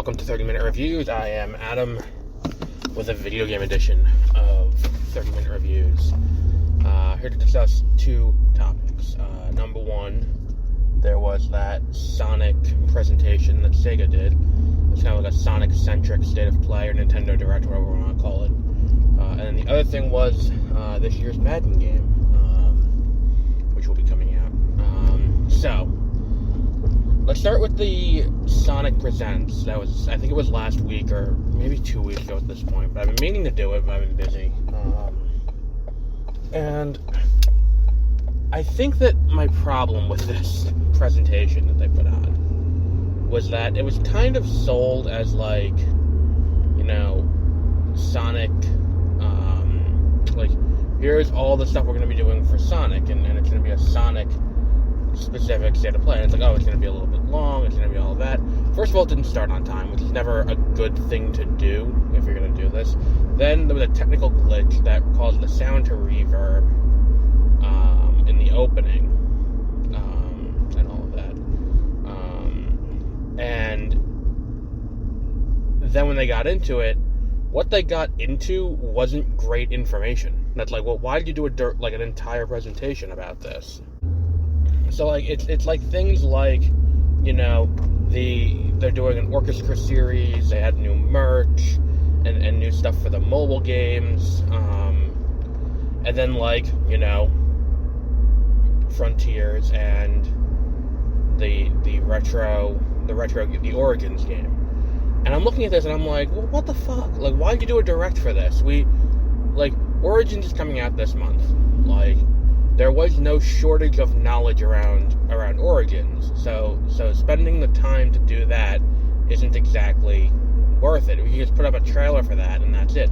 welcome to 30-Minute Reviews. I am Adam with a video game edition of 30-Minute Reviews. Here to discuss two topics. Number one, there was that Sonic presentation that Sega did. It's kind of like a Sonic-centric state of play or Nintendo Direct, whatever we want to call it. And then the other thing was this year's Madden game, which will be coming out. So, let's start with the Sonic Presents. That was, I think it was last week, or maybe 2 weeks ago at this point. But I've been meaning to do it, but I've been busy. And I think that my problem with this presentation that they put on was that it was kind of sold as like, you know, Sonic, like, here's all the stuff we're going to be doing for Sonic, and it's going to be a Sonic specific state of play. And it's like, oh, it's going to be a little bit long, it's going to be all of that. First of all, it didn't start on time, which is never a good thing to do if you're going to do this. Then there was a technical glitch that caused the sound to reverb in the opening, and all of that. And then when they got into it, what they got into wasn't great information. That's like, well, why did you do an entire presentation about this? So, like, it's like things like, you know, they're doing an orchestra series, they had new merch, and new stuff for the mobile games, and then, like, you know, Frontiers and the Origins game. And I'm looking at this and I'm like, well, what the fuck? Like, why did you do a direct for this? Origins is coming out this month. Like, there was no shortage of knowledge around Origins, so spending the time to do that isn't exactly worth it. You just put up a trailer for that, and that's it.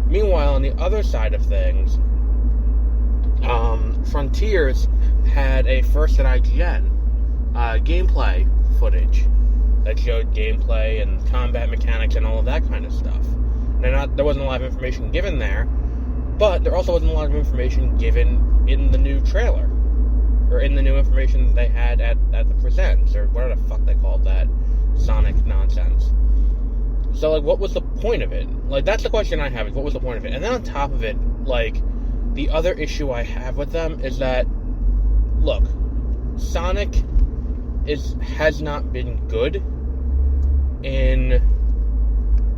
Meanwhile, on the other side of things, Frontiers had a first at IGN gameplay footage that showed gameplay and combat mechanics and all of that kind of stuff. There wasn't a lot of information given there, but there also wasn't a lot of information given in the new trailer, or in the new information they had at the Presents, or whatever the fuck they called that Sonic nonsense. So, like, what was the point of it? Like, that's the question I have, is what was the point of it? And then on top of it, like, the other issue I have with them is that, look, Sonic has not been good in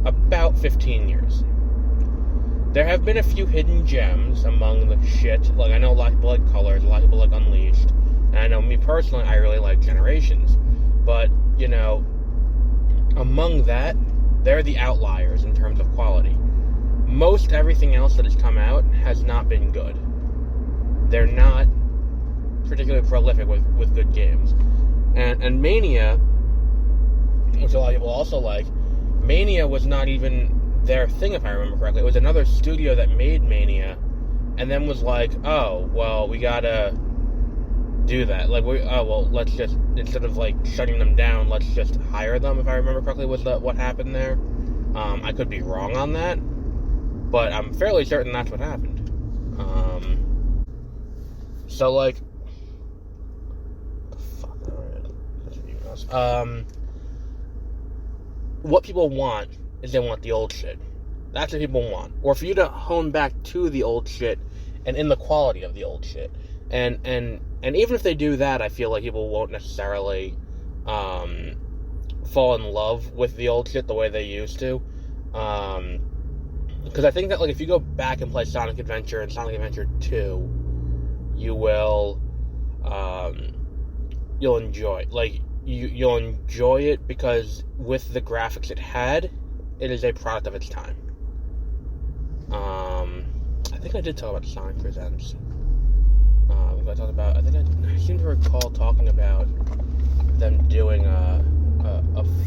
about 15 years. There have been a few hidden gems among the shit. Like, I know a lot of people like Colors, a lot of people like Unleashed, and I know me personally, I really like Generations. But, you know, among that, they're the outliers in terms of quality. Most everything else that has come out has not been good. They're not particularly prolific with good games. And Mania, which a lot of people also like, Mania was not even their thing, if I remember correctly. It was another studio that made Mania, and then was like, oh, well, we gotta do that. Like, let's just, instead of, like, shutting them down, let's just hire them, if I remember correctly, was what happened there. I could be wrong on that, but I'm fairly certain that's what happened. So, like, what people want is they want the old shit. That's what people want. Or for you to hone back to the old shit and in the quality of the old shit. And even if they do that, I feel like people won't necessarily fall in love with the old shit the way they used to. Because I think that, like, if you go back and play Sonic Adventure and Sonic Adventure 2, you will you'll enjoy it. Like, you'll enjoy it because with the graphics it had, it is a product of its time. I think I did talk about Sonic Presents. I seem to recall talking about them doing a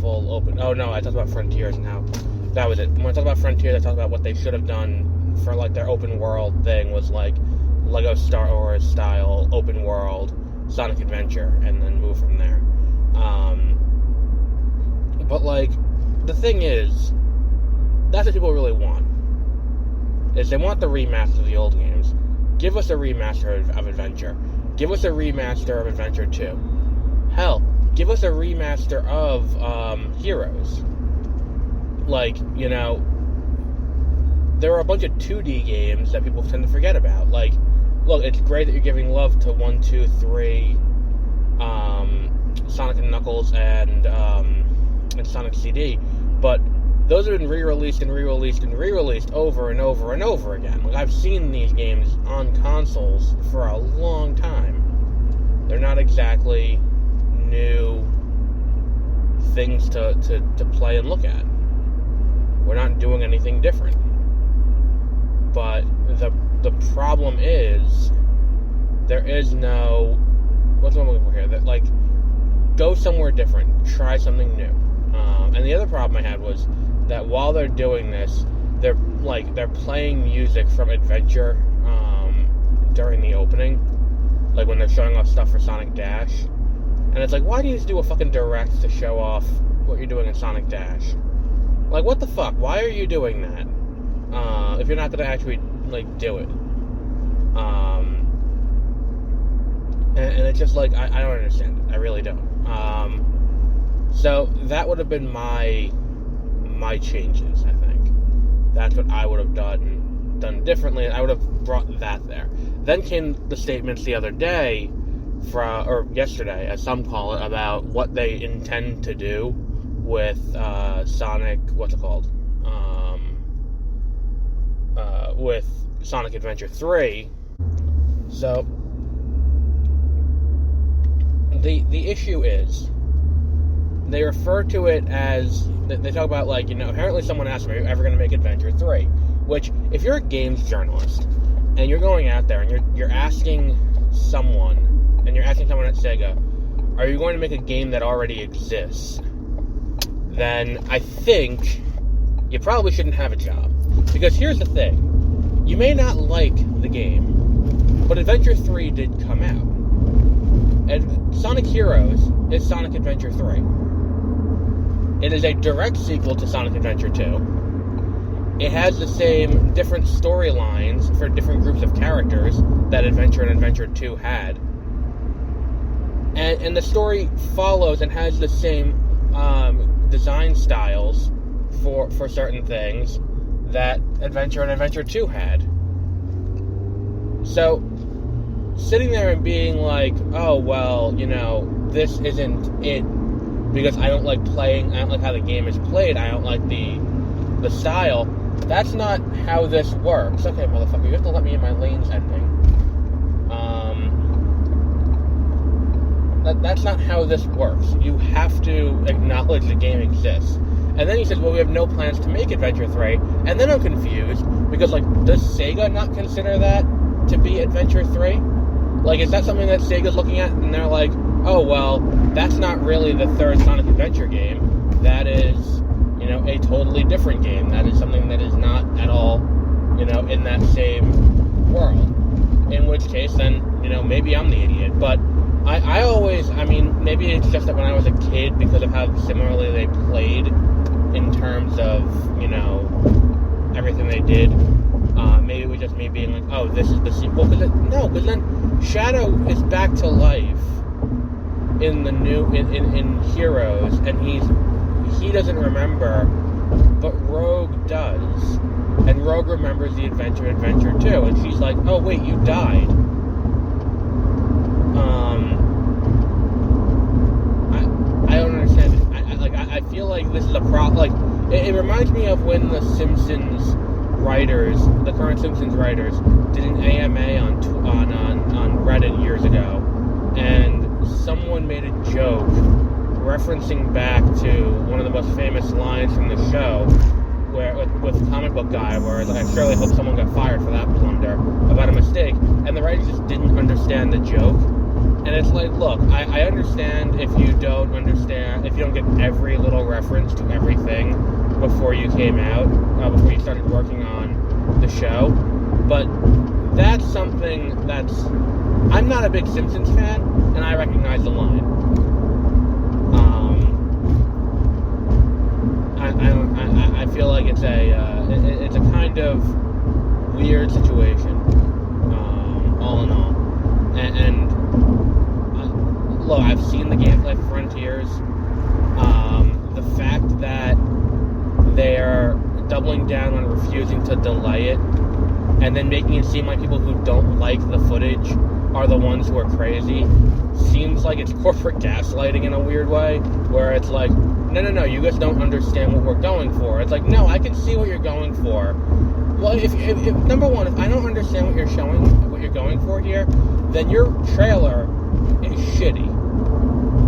full open. Oh no, I talked about Frontiers now. That was it. When I talked about Frontiers, I talked about what they should have done for, like, their open world thing was, like, Lego Star Wars style open world Sonic Adventure, and then move from there. But, like, the thing is, that's what people really want. Is they want the remaster of the old games. Give us a remaster of Adventure. Give us a remaster of Adventure 2. Hell, give us a remaster of Heroes. Like, there are a bunch of 2D games that people tend to forget about. Like, look, it's great that you're giving love to 1, 2, 3, Sonic and Knuckles and Sonic CD, but those have been re-released and re-released and re-released over and over and over again. Like, I've seen these games on consoles for a long time. They're not exactly new things to play and look at. We're not doing anything different. But the problem is, there is no... What's what I'm looking for here? That, like, go somewhere different. Try something new. And the other problem I had was that while they're doing this, they're playing music from Adventure during the opening. Like, when they're showing off stuff for Sonic Dash. And it's like, why do you just do a fucking direct to show off what you're doing in Sonic Dash? Like, what the fuck? Why are you doing that? If you're not going to actually, do it. And it's just like, I don't understand it. I really don't. So that would have been my changes, I think. That's what I would have done differently. I would have brought that there. Then came the statements the other day, or yesterday, as some call it, about what they intend to do with Sonic, what's it called? With Sonic Adventure 3. So, the issue is, they refer to it as, they talk about, apparently someone asked me, are you ever going to make Adventure 3? Which, if you're a games journalist, and you're going out there, and you're asking someone at Sega, are you going to make a game that already exists? Then I think you probably shouldn't have a job. Because here's the thing. You may not like the game, but Adventure 3 did come out. And Sonic Heroes is Sonic Adventure 3. It is a direct sequel to Sonic Adventure 2. It has the same different storylines for different groups of characters that Adventure and Adventure 2 had. And the story follows and has the same design styles for certain things that Adventure and Adventure 2 had. So, sitting there and being like, oh, well, this isn't it, because I don't like how the game is played, I don't like the style, that's not how this works. Okay, motherfucker, you have to let me in my lane's ending. That's not how this works. You have to acknowledge the game exists. And then he says, well, we have no plans to make Adventure 3. And then I'm confused, because, does Sega not consider that to be Adventure 3? Is that something that Sega's looking at, and they're like, oh, well, that's not really the third Sonic Adventure game. That is, a totally different game. That is something that is not at all, in that same world. In which case, then, maybe I'm the idiot. But I always, maybe it's just that when I was a kid, because of how similarly they played in terms of, everything they did, maybe it was just me being like, oh, this is the sequel. Because then Shadow is back to life in the new, in Heroes, and he doesn't remember, but Rogue does. And Rogue remembers the Adventure 2, and she's like, oh, wait, you died. I don't understand it. I feel like this is a problem. It reminds me of when the Simpsons writers, the current Simpsons writers, did an AMA on Reddit years ago, and someone made a joke referencing back to one of the most famous lines from the show, where with Comic Book Guy, where I surely hope someone got fired for that blunder about a mistake, and the writers just didn't understand the joke. And it's like, look, I understand if you don't get every little reference to everything before you came out, before you started working on the show, but that's something I'm not a big Simpsons fan, and I recognize the line. I feel like it's a kind of weird situation, all in all, and look, I've seen the gameplay for Frontiers. The fact that they're doubling down on refusing to delay it, and then making it seem like people who don't like the footage are the ones who are crazy. Seems like it's corporate gaslighting in a weird way, where it's like, no, you guys don't understand what we're going for. It's like, no, I can see what you're going for. Well, if number one, if I don't understand what you're going for here, then your trailer is shitty.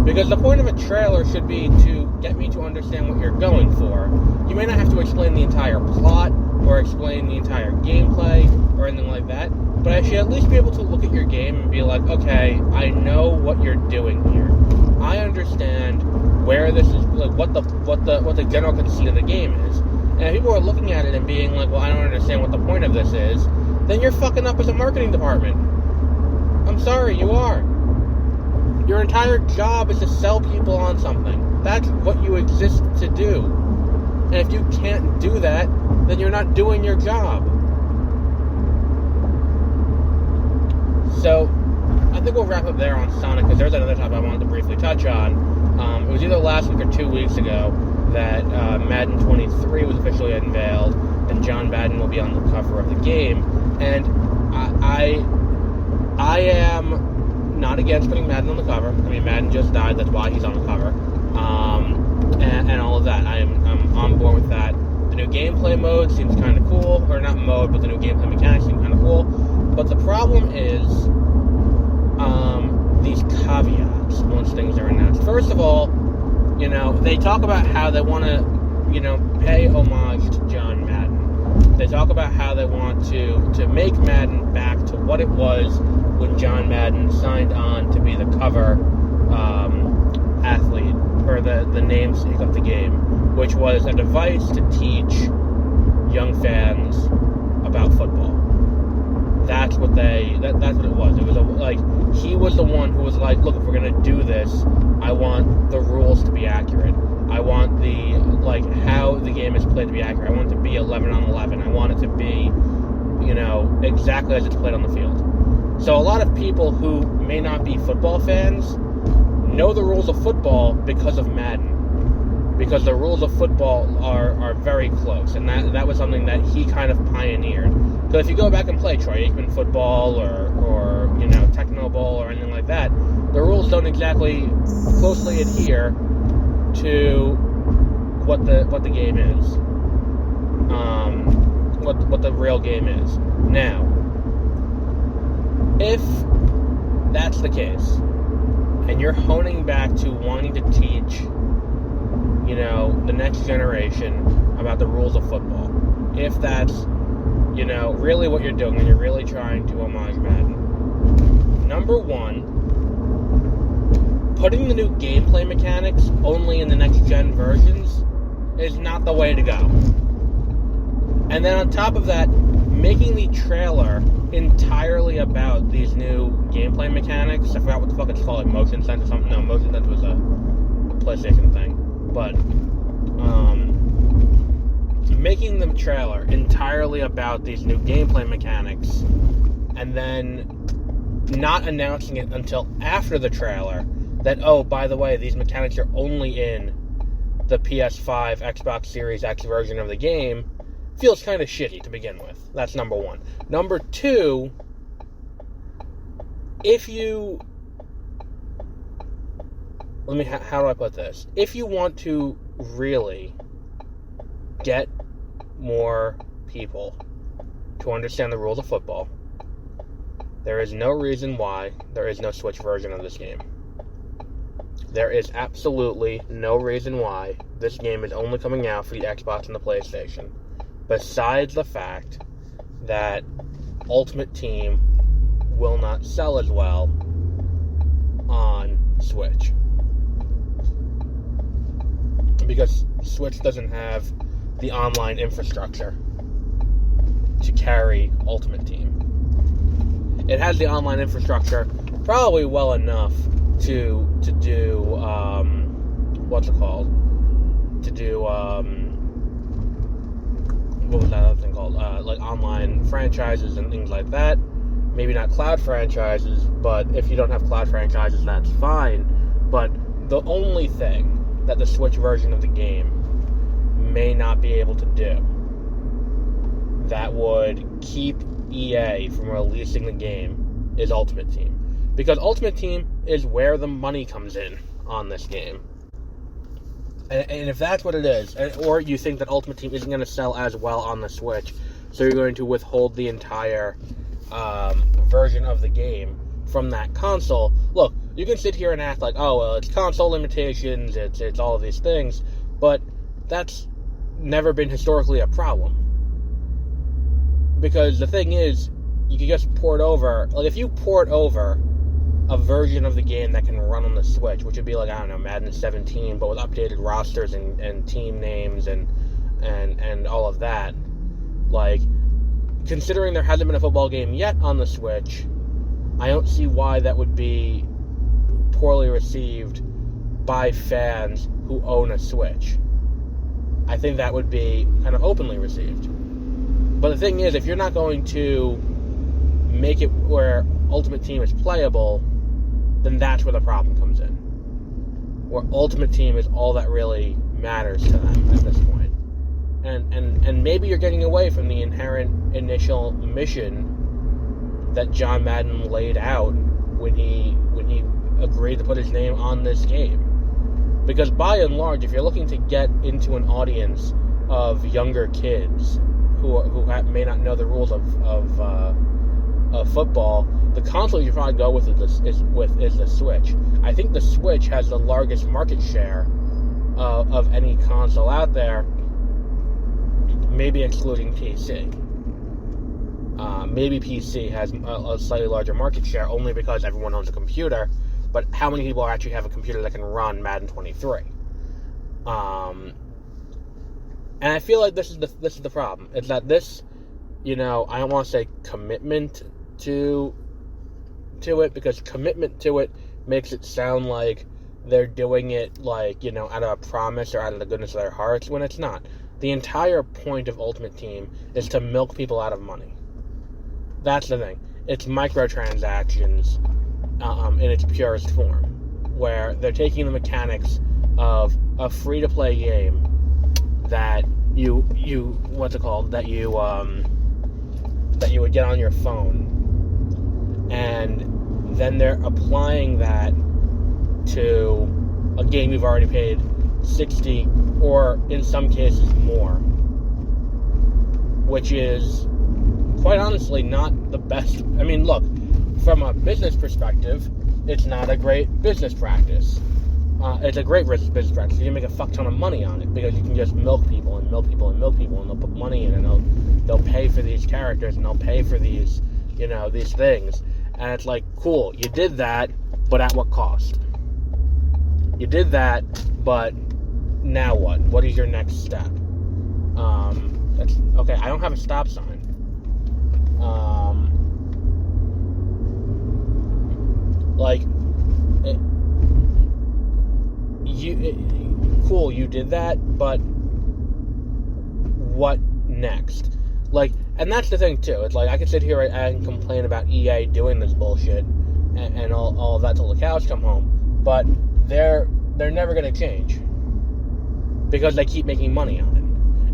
Because the point of a trailer should be to get me to understand what you're going for. You may not have to explain the entire plot, or explain the entire gameplay, or anything like that, but I should at least be able to look at your game and be like, okay, I know what you're doing here. I understand where this is, like, what the general conceit of the game is. And if people are looking at it and being like, well, I don't understand what the point of this is, then you're fucking up as a marketing department. I'm sorry, you are. Your entire job is to sell people on something. That's what you exist to do. And if you can't do that, then you're not doing your job. So, I think we'll wrap up there on Sonic, because there's another topic I wanted to briefly touch on. It was either last week or 2 weeks ago that Madden 23 was officially unveiled, and John Madden will be on the cover of the game. And I am not against putting Madden on the cover. I mean, Madden just died, that's why he's on the cover. And all of that. I'm on board with that. The new gameplay mode seems kind of cool. Or not mode, but the new gameplay mechanics seem kind of cool. But the problem is these caveats once things are announced. First of all, they talk about how they want to, pay homage to John Madden. They talk about how they want to make Madden back to what it was when John Madden signed on to be the cover athlete, or the namesake of the game, which was a device to teach young fans about football. That's what that's what it was. It was he was the one who was like, look, if we're gonna do this, I want the rules to be accurate. I want how the game is played to be accurate. I want it to be 11 on 11. I want it to be, exactly as it's played on the field. So a lot of people who may not be football fans know the rules of football because of Madden. Because the rules of football are very close, and that was something that he kind of pioneered. So if you go back and play Troy Aikman football or Techno Bowl or anything like that, the rules don't exactly closely adhere to what the game is, what the real game is. Now, if that's the case, and you're honing back to wanting to teach, the next generation about the rules of football, if that's, really what you're doing, and you're really trying to homage Madden, number one, putting the new gameplay mechanics only in the next-gen versions is not the way to go. And then on top of that, making the trailer entirely about these new gameplay mechanics. I forgot what the fuck it's called, Motion Sense or something. No, Motion Sense was a PlayStation thing. But, making the trailer entirely about these new gameplay mechanics, and then not announcing it until after the trailer, that, oh, by the way, these mechanics are only in the PS5, Xbox Series X version of the game, feels kind of shitty to begin with. That's number one. Number two, how do I put this? If you want to really get more people to understand the rules of football, there is no reason why there is no Switch version of this game. There is absolutely no reason why this game is only coming out for the Xbox and the PlayStation, besides the fact that Ultimate Team will not sell as well on Switch. Because Switch doesn't have the online infrastructure to carry Ultimate Team. It has the online infrastructure probably well enough to do, what was that other thing called? Online franchises and things like that. Maybe not cloud franchises, but if you don't have cloud franchises, that's fine. But the only thing that the Switch version of the game may not be able to do that would keep EA from releasing the game is Ultimate Team. Because Ultimate Team is where the money comes in on this game. And if that's what it is, or you think that Ultimate Team isn't going to sell as well on the Switch, so you're going to withhold the entire version of the game from that console, look, you can sit here and act like, oh, well, it's console limitations, it's all of these things, but that's never been historically a problem. Because the thing is, you can just port over, like, if you port over a version of the game that can run on the Switch, which would be like, I don't know, Madden 17, but with updated rosters and team names and all of that, like, considering there hasn't been a football game yet on the Switch, I don't see why that would be poorly received by fans who own a Switch. I think that would be kind of openly received. But the thing is, if you're not going to make it where Ultimate Team is playable, then that's where the problem comes in. Where Ultimate Team is all that really matters to them at this point. And maybe you're getting away from the inherent initial mission that John Madden laid out when he agreed to put his name on this game. Because by and large, if you're looking to get into an audience of younger kids who may not know the rules of football, the console you probably go with is the Switch. I think the Switch has the largest market share of any console out there, maybe excluding PC. Maybe PC has a slightly larger market share only because everyone owns a computer, but how many people actually have a computer that can run Madden 23? And I feel like this is the problem. It's that this, I don't want to say commitment to it, because commitment to it makes it sound like they're doing it like, out of a promise or out of the goodness of their hearts, when it's not. The entire point of Ultimate Team is to milk people out of money. That's the thing. It's microtransactions in its purest form, where they're taking the mechanics of a free-to-play game that that you would get on your phone, and then they're applying that to a game you've already paid $60 or in some cases more, which is quite honestly not the best. I mean, look, from a business perspective, it's not a great business practice. It's a great business practice. You can make a fuck ton of money on it because you can just milk people and milk people and milk people, and they'll put money in, and they'll pay for these characters, and they'll pay for these, these things. And it's like, cool, you did that, but at what cost? You did that, but now what? What is your next step? Okay, I don't have a stop sign. Cool, you did that, but what next? And that's the thing too. It's like, I can sit here and complain about EA doing this bullshit and all of that till the cows come home, but they're never going to change because they keep making money on it.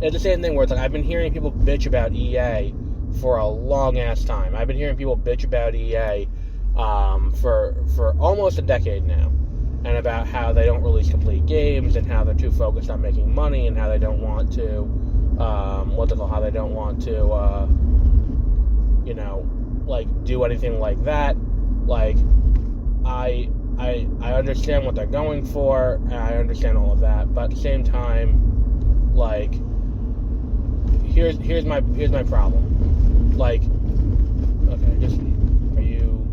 It's the same thing where it's like, I've been hearing people bitch about EA for a long ass time. I've been hearing people bitch about EA for almost a decade now, and about how they don't release complete games, and how they're too focused on making money, and how they don't want to do anything like that. I understand what they're going for, and I understand all of that, but at the same time, here's my problem. Okay, just, are you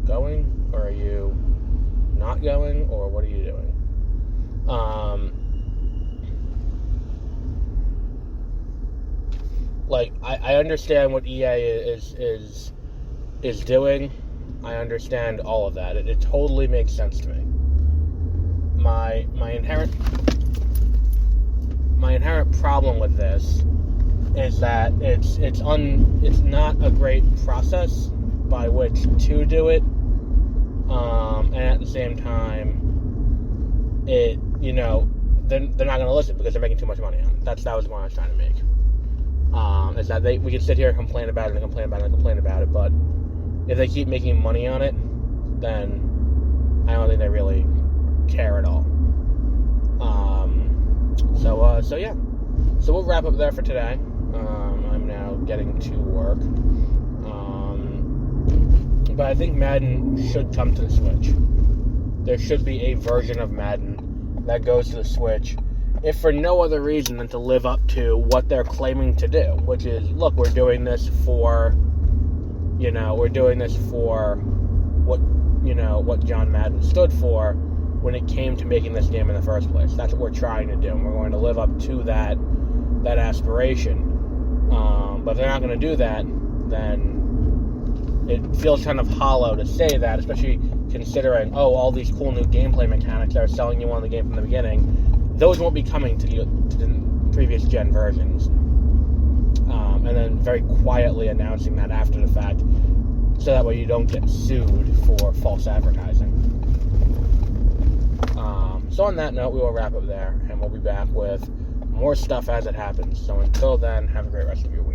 going, or are you not going, or what are you doing? I understand what EA is doing. I understand all of that. It totally makes sense to me. My inherent problem with this is that it's not a great process by which to do it, and at the same time, they're not going to listen because they're making too much money on it. That was the point I was trying to make. Is that we can sit here and complain about it and complain about it and complain about it, but if they keep making money on it, then I don't think they really care at all. So yeah. So we'll wrap up there for today. I'm now getting to work. But I think Madden should come to the Switch. There should be a version of Madden that goes to the Switch, if for no other reason than to live up to what they're claiming to do, which is, look, we're doing this for what John Madden stood for when it came to making this game in the first place. That's what we're trying to do, and we're going to live up to that aspiration. But if they're not going to do that, then it feels kind of hollow to say that, especially considering, all these cool new gameplay mechanics that are selling you on the game from the beginning, those won't be coming to the previous gen versions. And then very quietly announcing that after the fact, so that way you don't get sued for false advertising. So on that note, we will wrap up there, and we'll be back with more stuff as it happens. So until then, have a great rest of your week.